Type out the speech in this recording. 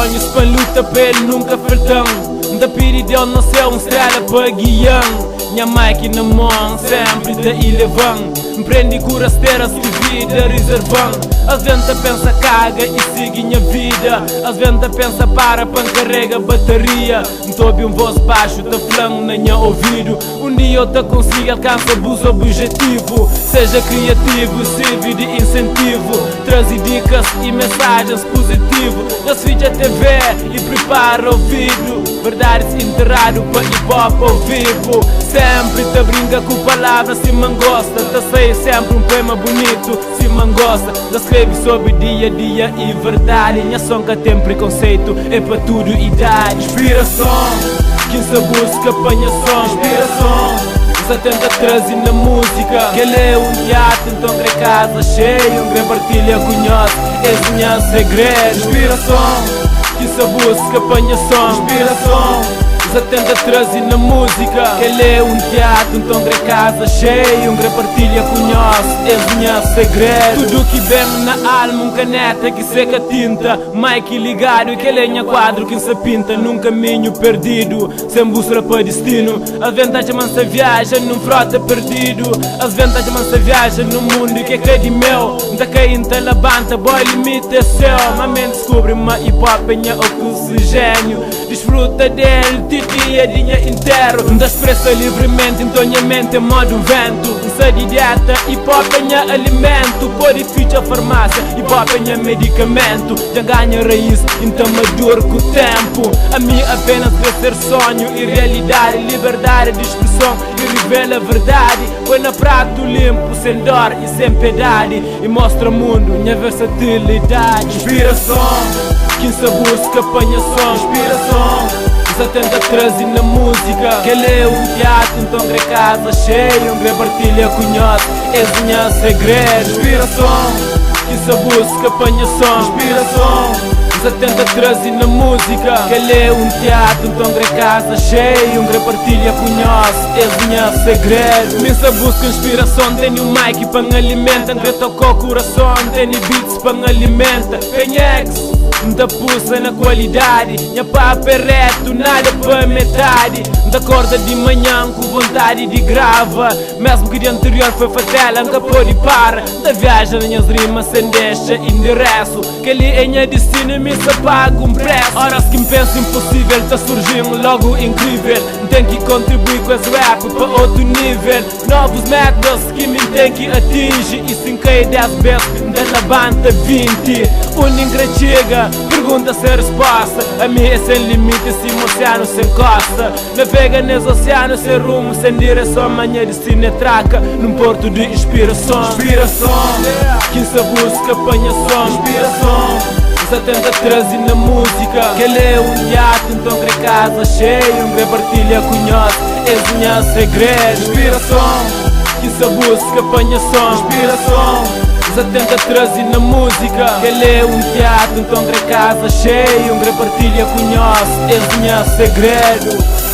sonhos para luta para ele nunca faltam. Da piri de onde nasceu estrela para guião. Minha máquina mão sempre da ilhavan. Empreende com rasteiras de vida reservam. As venta pensa caga e sigue minha vida. As venta pensa para carrega bateria. Tobe voz baixo da flama na minha ouvido. Dia eu te consigo alcançar o objetivo. Seja criativo, sirve de incentivo. Traz dicas e mensagens positivas. Das vídeos TV e prepara o ouvido. Verdades enterrado para hip hop ao vivo. Sempre te brinca com palavras se man gosta. Te sei sempre poema bonito se man gosta. Te escreve sobre dia a dia e verdade. Minha som que tem preconceito é para tudo e idade. Inspiração, quem se busca apanha som. Inspiração, você tenta trazer na música. Que ele é teatro, então crê casa cheia. Grande partilha conhece, esse meu segredo. Inspiração, quem se busca apanha som. Inspiração, você tenta trazer na música. Que ele é teatro, então crê casa cheia. Grande partilha conhece, esse meu segredo. Tudo que vem na alma, caneta que seca tinta. Mike ligado e que lenha quadro que se pinta num caminho perdido, sem busca para destino. As vantagens mansa viaja num frota perdido. As vantagens mansa viaja num mundo que é de meu. Da cainta labanta, boy limite é seu. Mas me descobre uma hip hop em oxigênio. Desfruta dele, titia dinha inteiro. Da expressa livremente, então minha mente é modo vento. Não de dieta, hip hop é alimento. Purifica a farmácia, hip hop é medicamento. Já ganha raiz, então maduro com o tempo. A mim apenas vai ser sonho e realidade. Liberdade de expressão e revela a verdade. Põe na prato limpo, sem dor e sem piedade. E mostra ao mundo minha versatilidade. Inspiração, quem se busca apanha som. Inspiração, você tenta trazer na música. Que ele é teatro, então crê casa cheia. Grande partilha conhece, esse meu segredo. Inspiração, quem se busca apanha som. Inspiração, você tenta trazer na música. Que ele é teatro, então crê casa cheia. Grande partilha conhece, esse meu segredo. Minha busca inspiração, tenho mic para me alimentar. Que tocou o coração, tenho beats para me alimentar. Tem ex da pulsa na qualidade. Minha papo é reto, nada para metade. Da corda de manhã com vontade de grava. Mesmo que de anterior foi fatela, nunca pode parar. Da viagem minhas rimas sem deixa endereço. Que ele é minha destino, me se paga um preço. Horas que me penso impossível, tá surgindo logo incrível. Tem que contribuir com esse rap para outro nível. Novos métodos que me tem que atingir. E 5 e 10 vezes da levanta 20. Ninguém chega, pergunta sem resposta. A mim é sem limite, sem oceano, sem costa. Navega nesse oceano, sem rumo, sem direção. Amanhã destino é traca, num porto de inspiração. Inspiração, quem se busca apanha som. Inspiração, você tenta trazer na música. Que ele é teatro, então crê casa cheia. Grande partilha conhece, esse meu segredo. Inspiração, quem se busca apanha som. Inspiração, você tenta trazer na música. Que ele é teatro, então crê casa cheia. Grande partilha conhece, esse meu segredo.